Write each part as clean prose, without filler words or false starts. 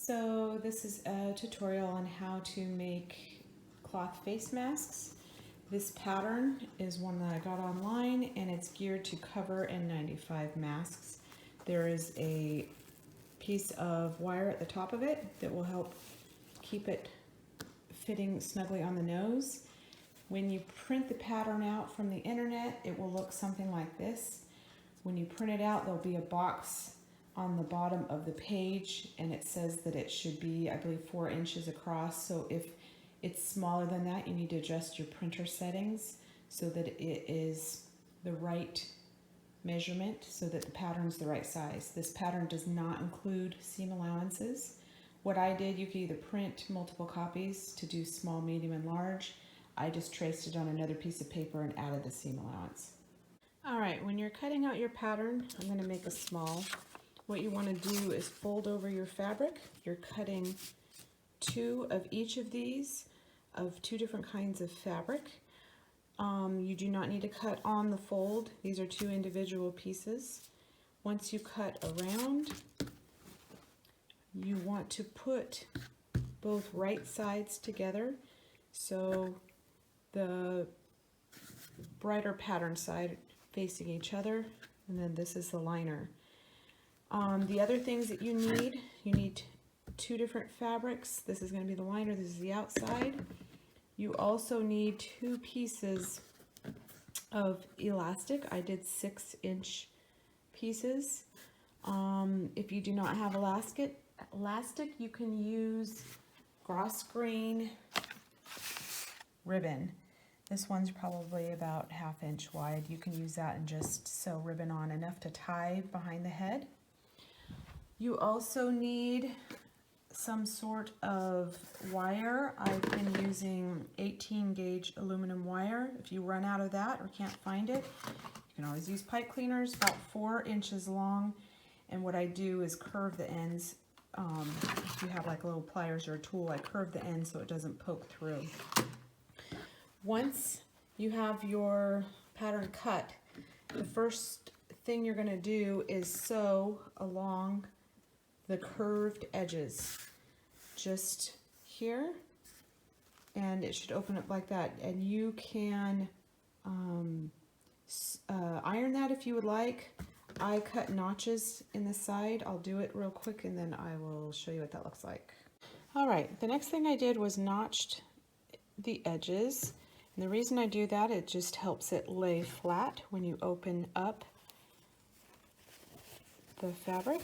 So this is a tutorial on how to make cloth face masks. This pattern is one that I got online and it's geared to cover N95 masks. There is a piece of wire at the top of it that will help keep it fitting snugly on the nose. When you print the pattern out from the internet, it will look something like this. When you print it out, there'll be a box on the bottom of the page and it says that it should be, I believe, 4 inches across. So if it's smaller than that, you need to adjust your printer settings so that it is the right measurement, so that the pattern's the right size. This pattern does not include seam allowances. What I did, you could either print multiple copies to do small, medium, and large. I just traced it on another piece of paper and added the seam allowance. All right, when you're cutting out your pattern, I'm going to make a small. What you want to do is fold over your fabric. You're cutting 2 of each of these, of 2 different kinds of fabric. You do not need to cut on the fold. These are 2 individual pieces. Once you cut around, you want to put both right sides together. So the brighter pattern side facing each other, and then this is the liner. The other things that you need 2 different fabrics. This is going to be the liner, this is the outside. You also need 2 pieces of elastic. I did 6-inch pieces. If you do not have elastic, you can use grosgrain ribbon. This one's probably about 1/2 inch wide. You can use that and just sew ribbon on enough to tie behind the head. You also need some sort of wire. I've been using 18 gauge aluminum wire. If you run out of that or can't find it, you can always use pipe cleaners, about 4 inches long. And what I do is curve the ends. If you have like little pliers or a tool, I curve the ends so it doesn't poke through. Once you have your pattern cut, the first thing you're going to do is sew along the curved edges, just here, and it should open up like that. And you can iron that if you would like. I cut notches in the side. I'll do it real quick and then I will show you what that looks like. All right, the next thing I did was notched the edges. And the reason I do that, it just helps it lay flat when you open up the fabric.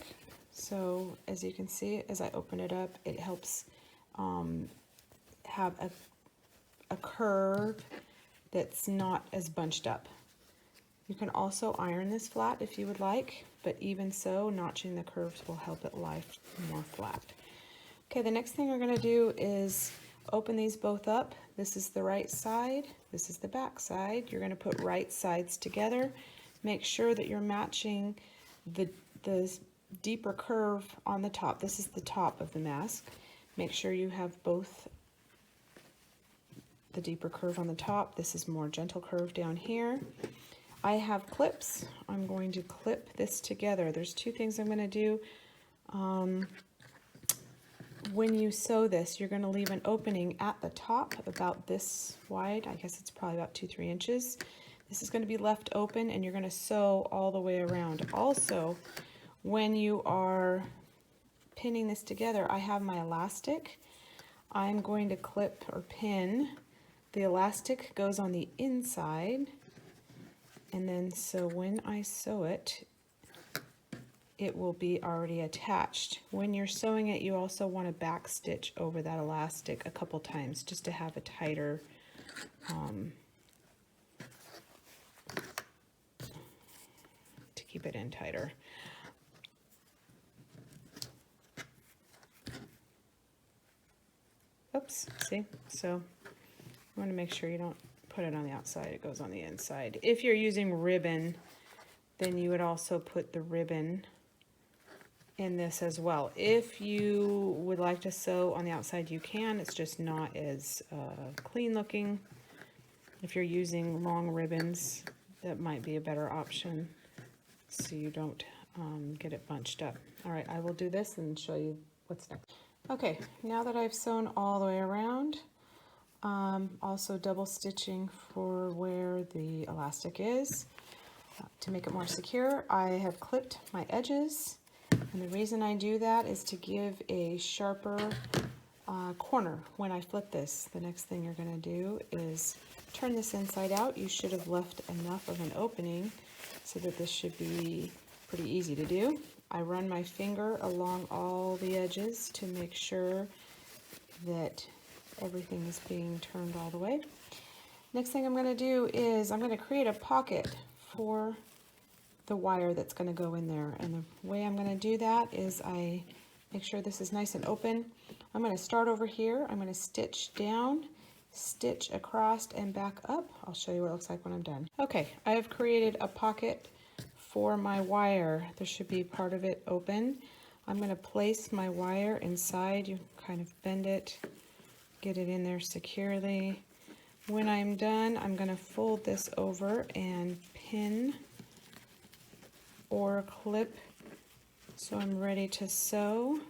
So as you can see, as I open it up, it helps have a curve that's not as bunched up. You can also iron this flat if you would like, but even so, notching the curves will help it lie more flat. Okay, the next thing we're going to do is open these both up. This is the right side, this is the back side. You're going to put right sides together. Make sure that you're matching the deeper curve on the top. This is the top of the mask. Make sure you have both the deeper curve on the top. This is more gentle curve down here. I have clips. I'm going to clip this together. There's 2 things I'm going to do. When you sew this, you're going to leave an opening at the top about this wide. I guess it's probably about 2-3 inches. This is going to be left open and you're going to sew all the way around. Also, when you are pinning this together, I have my elastic. I'm going to clip or pin. The elastic goes on the inside, and then so when I sew it, it will be already attached. When you're sewing it, you also want to back stitch over that elastic a couple times just to have a tighter to keep it in tighter. Oops, see? So you want to make sure you don't put it on the outside, it goes on the inside. If you're using ribbon, then you would also put the ribbon in this as well. If you would like to sew on the outside, you can. It's just not as clean looking. If you're using long ribbons, that might be a better option so you don't get it bunched up. All right, I will do this and show you what's next. Okay, now that I've sewn all the way around, also double stitching for where the elastic is to make it more secure. I have clipped my edges, and the reason I do that is to give a sharper corner when I flip this. The next thing you're going to do is turn this inside out. You should have left enough of an opening so that this should be pretty easy to do. I run my finger along all the edges to make sure that everything is being turned all the way. Next thing I'm going to do is I'm going to create a pocket for the wire that's going to go in there, and the way I'm going to do that is I make sure this is nice and open. I'm going to start over here. I'm going to stitch down, stitch across, and back up. I'll show you what it looks like when I'm done. Okay, I have created a pocket for my wire. There should be part of it open. I'm going to place my wire inside. You kind of bend it, get it in there securely. When I'm done, I'm going to fold this over and pin or clip so I'm ready to sew.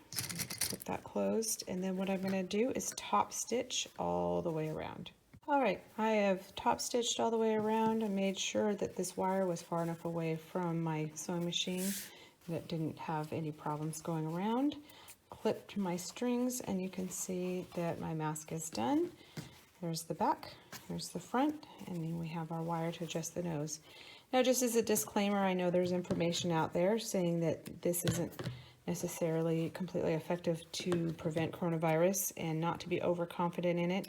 Put that closed, and then what I'm going to do is top stitch all the way around. Alright, I have top stitched all the way around and made sure that this wire was far enough away from my sewing machine that it didn't have any problems going around. Clipped my strings, and you can see that my mask is done. There's the back, here's the front, and then we have our wire to adjust the nose. Now, just as a disclaimer, I know there's information out there saying that this isn't necessarily completely effective to prevent coronavirus, and not to be overconfident in it.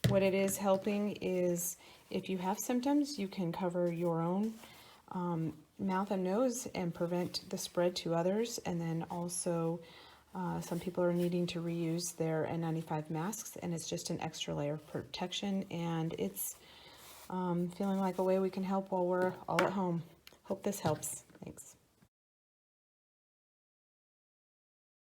What it is helping is if you have symptoms, you can cover your own mouth and nose and prevent the spread to others. And then also some people are needing to reuse their N95 masks, and it's just an extra layer of protection, and it's feeling like a way we can help while we're all at home. Hope this helps. Thanks.